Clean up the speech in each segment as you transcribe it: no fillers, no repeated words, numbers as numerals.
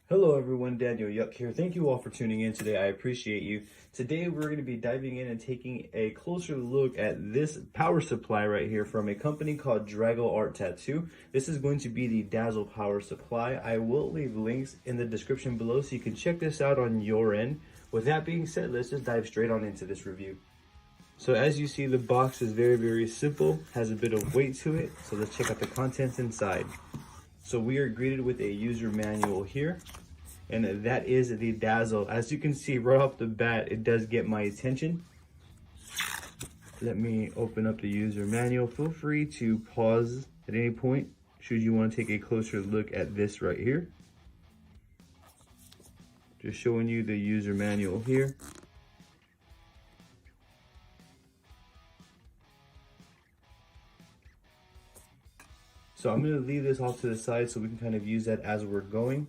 Hello everyone, Daniel Yuck here. Thank you all for tuning in today. I appreciate you. Today we're going to be diving in and taking a closer look at this power supply right here from a company called Dragoart Tattoo. This is going to be the Dazzle power supply. I will leave links in the description below so you can check this out on your end. With that being said, let's just dive straight on into this review. So as you see, the box is very simple, has a bit of weight to it. So let's check out the contents inside. So we are greeted with a user manual here, and that is the Dazzle. As you can see right off the bat, it does get my attention. Let me open up the user manual. Feel free to pause at any point should you want to take a closer look at this right here. Just showing you the user manual here. So I'm going to leave this off to the side so we can kind of use that as we're going.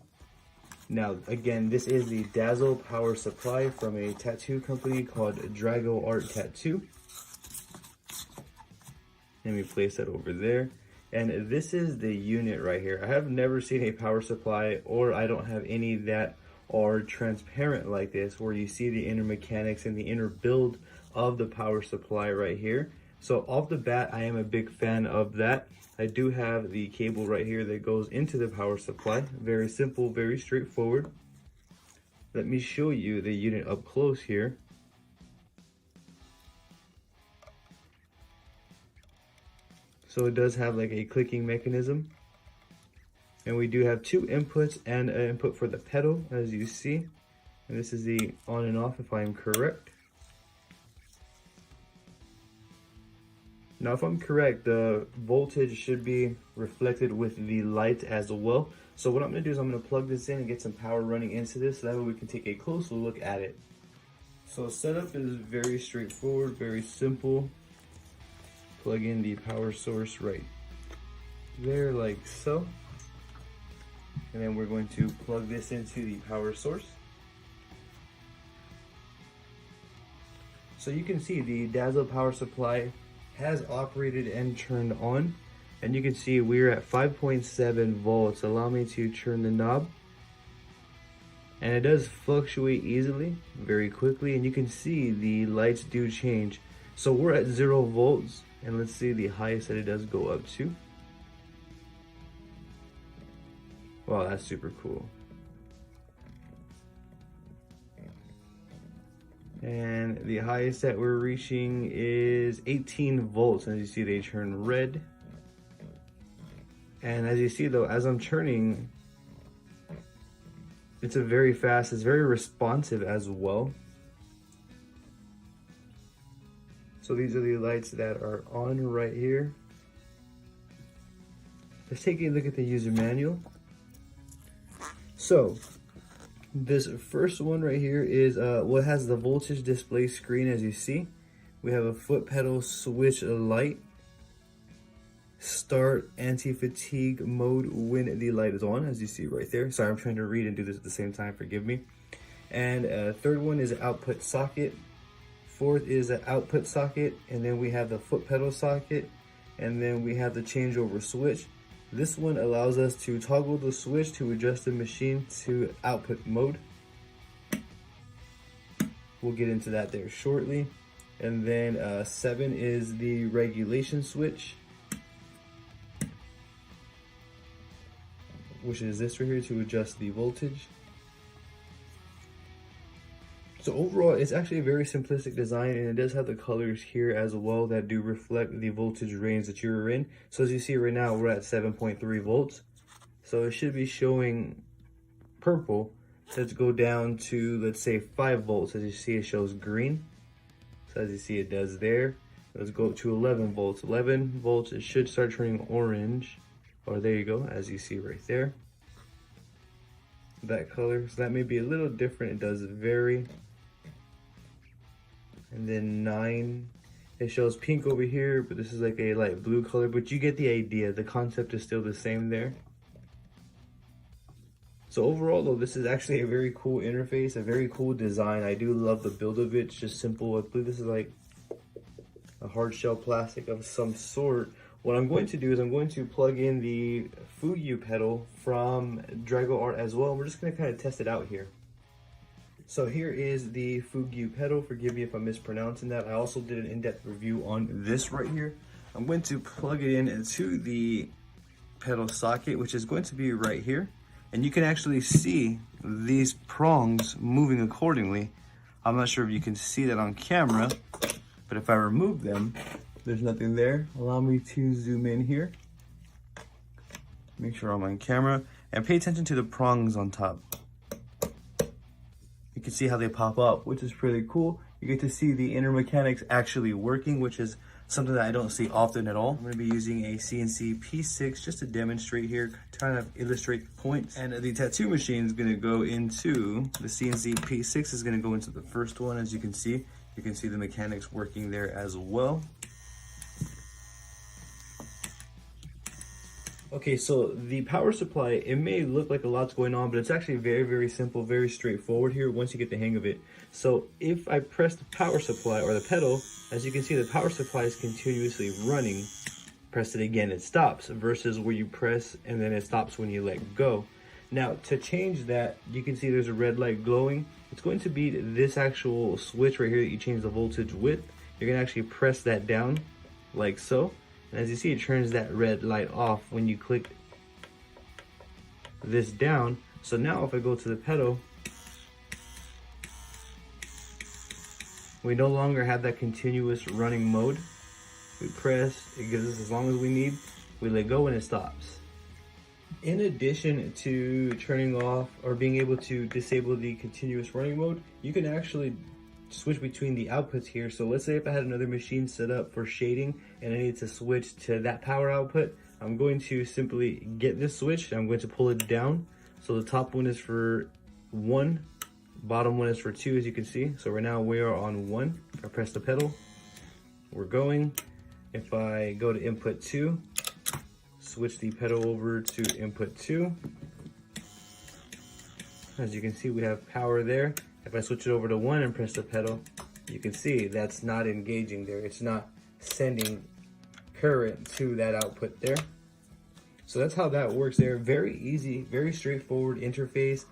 Now, again, this is the Dazzle power supply from a tattoo company called Dragoart Tattoo. Let me place that over there. And this is the unit right here. I have never seen a power supply, or I don't have any that are transparent like this, where you see the inner mechanics and the inner build of the power supply right here. So off the bat, I am a big fan of that. I do have the cable right here that goes into the power supply. Very simple, very straightforward. Let me show you the unit up close here. So it does have like a clicking mechanism. And we do have two inputs and an input for the pedal, as you see. And this is the on and off if I am correct. Now, if I'm correct, the voltage should be reflected with the light as well. So what I'm going to do is I'm going to plug this in and get some power running into this, so that way we can take a closer look at it. So setup is very straightforward, very simple. Plug in the power source right there, like so. And then we're going to plug this into the power source. So you can see the Dazzle power supply has operated and turned on, and you can see we're at 5.7 volts. Allow me to turn the knob, and it does fluctuate easily, very quickly, and you can see the lights do change. So we're at 0 volts, and let's see the highest that it does go up to. Wow, that's super cool. And the highest that we're reaching is 18 volts. As you see, they turn red. And as you see though, as I'm turning, it's very responsive as well. So these are the lights that are on right here. Let's take a look at the user manual. So this first one right here is what has the voltage display screen. As you see, we have a foot pedal switch light, start anti-fatigue mode when the light is on, as you see right there. Sorry, I'm trying to read and do this at the same time, forgive me. And third one is an output socket. Fourth is an output socket, and then we have the foot pedal socket, and then we have the changeover switch. This one allows us to toggle the switch to adjust the machine to output mode. We'll get into that there shortly. And then 7 is the regulation switch, which is this right here to adjust the voltage. So overall, it's actually a very simplistic design, and it does have the colors here as well that do reflect the voltage range that you're in. So as you see right now, we're at 7.3 volts. So it should be showing purple. Let's go down to, let's say, 5 volts. As you see, it shows green. So as you see, it does there. Let's go to 11 volts. 11 volts, it should start turning orange. Or there you go, as you see right there. That color, so that may be a little different. It does vary. And then 9, it shows pink over here, but this is like a light blue color, but you get the idea. The concept is still the same there. So overall though, this is actually a very cool interface, a very cool design. I do love the build of it. It's just simple. I believe this is like a hard shell plastic of some sort, what I'm going to do is I'm going to plug in the Fugu pedal from Dragoart as well. We're just going to kind of test it out here. So here is the Fugu pedal. Forgive me if I'm mispronouncing that. I also did an in-depth review on this right here. I'm going to plug it in into the pedal socket, which is going to be right here. And you can actually see these prongs moving accordingly. I'm not sure if you can see that on camera, but if I remove them, there's nothing there. Allow me to zoom in here. Make sure I'm on camera and pay attention to the prongs on top. You can see how they pop up, which is pretty cool. You get to see the inner mechanics actually working, which is something that I don't see often at all. I'm gonna be using a CNC P6 just to demonstrate here, trying to illustrate the points. And the tattoo machine is gonna go into, the CNC P6 is gonna go into the first one, as you can see. You can see the mechanics working there as well. Okay, so the power supply, it may look like a lot's going on, but it's actually very, very simple, very straightforward here once you get the hang of it. So if I press the power supply or the pedal, as you can see, the power supply is continuously running. Press it again, it stops, versus where you press and then it stops when you let go. Now, to change that, you can see there's a red light glowing. It's going to be this actual switch right here that you change the voltage with. You're gonna actually press that down like so. And as you see, it turns that red light off when you click this down. So now if I go to the pedal, we no longer have that continuous running mode. We press, it gives us as long as we need. We let go and it stops. In addition to turning off or being able to disable the continuous running mode, you can actually switch between the outputs here. So let's say if I had another machine set up for shading and I need to switch to that power output, I'm going to simply get this switch and I'm going to pull it down. So the top one is for 1, bottom one is for 2, as you can see. So right now we are on 1. If I press the pedal, we're going. If I go to input 2, switch the pedal over to input 2. As you can see, we have power there. If I switch it over to 1 and press the pedal, you can see that's not engaging there. It's not sending current to that output there. So that's how that works there. Very easy, very straightforward interface.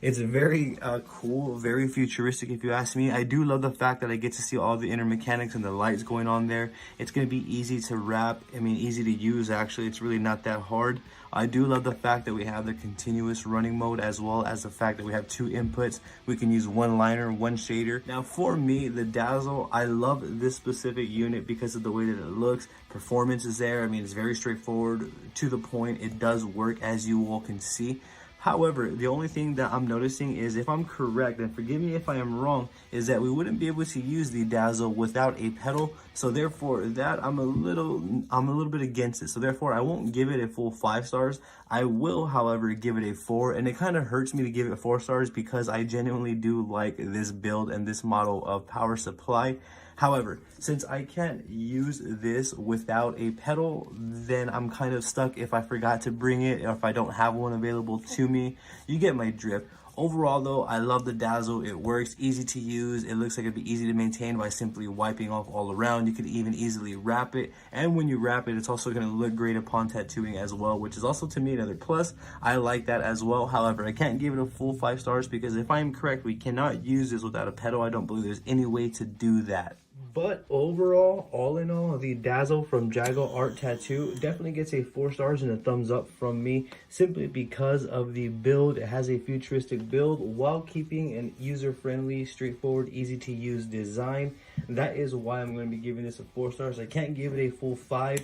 It's very cool, very futuristic if you ask me. I do love the fact that I get to see all the inner mechanics and the lights going on there. It's going to be easy to wrap, easy to use actually. It's really not that hard. I do love the fact that we have the continuous running mode, as well as the fact that we have 2 inputs. We can use 1 liner, 1 shader. Now for me, the Dazzle, I love this specific unit because of the way that it looks. Performance is there. It's very straightforward, to the point. It does work, as you all can see. However, the only thing that I'm noticing is, if I'm correct, and forgive me if I am wrong, is that we wouldn't be able to use the Dazzle without a pedal. So therefore, that I'm a little bit against it. So therefore, I won't give it a full 5 stars. I will, however, give it a 4. And it kind of hurts me to give it 4 stars because I genuinely do like this build and this model of power supply. However, since I can't use this without a pedal, then I'm kind of stuck if I forgot to bring it or if I don't have one available to me. You get my drift. Overall though, I love the Dazzle. It works, easy to use. It looks like it'd be easy to maintain by simply wiping off all around. You could even easily wrap it. And when you wrap it, it's also gonna look great upon tattooing as well, which is also to me another plus. I like that as well. However, I can't give it a full 5 stars because if I'm correct, we cannot use this without a pedal. I don't believe there's any way to do that. But overall, all in all, the Dazzle from Dragoart Tattoo definitely gets a 4 stars and a thumbs up from me, simply because of the build. It has a futuristic build while keeping an user-friendly, straightforward, easy-to-use design. That is why I'm going to be giving this a 4 stars. I can't give it a full 5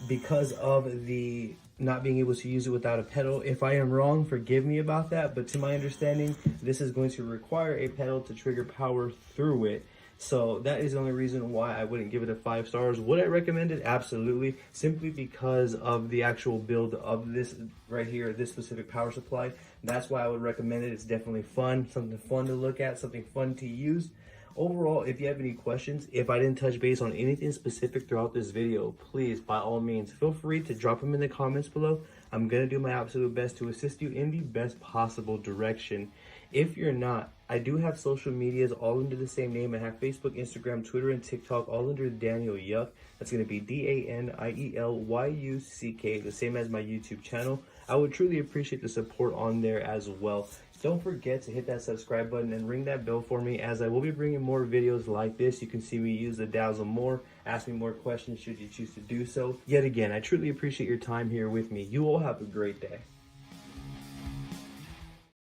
because of the not being able to use it without a pedal. If I am wrong, forgive me about that, but to my understanding, this is going to require a pedal to trigger power through it. So that is the only reason why I wouldn't give it a 5 stars. Would I recommend it? Absolutely. Simply because of the actual build of this right here, this specific power supply. That's why I would recommend it. It's definitely fun, something fun to look at, something fun to use. Overall, if you have any questions, if I didn't touch base on anything specific throughout this video, please, by all means, feel free to drop them in the comments below. I'm going to do my absolute best to assist you in the best possible direction. If you're not, I do have social medias all under the same name. I have Facebook, Instagram, Twitter, and TikTok all under Daniel Yuck. That's going to be DanielYuck, the same as my YouTube channel. I would truly appreciate the support on there as well. Don't forget to hit that subscribe button and ring that bell for me, as I will be bringing more videos like this. You can see me use the Dazzle more, ask me more questions should you choose to do so. Yet again, I truly appreciate your time here with me. You all have a great day.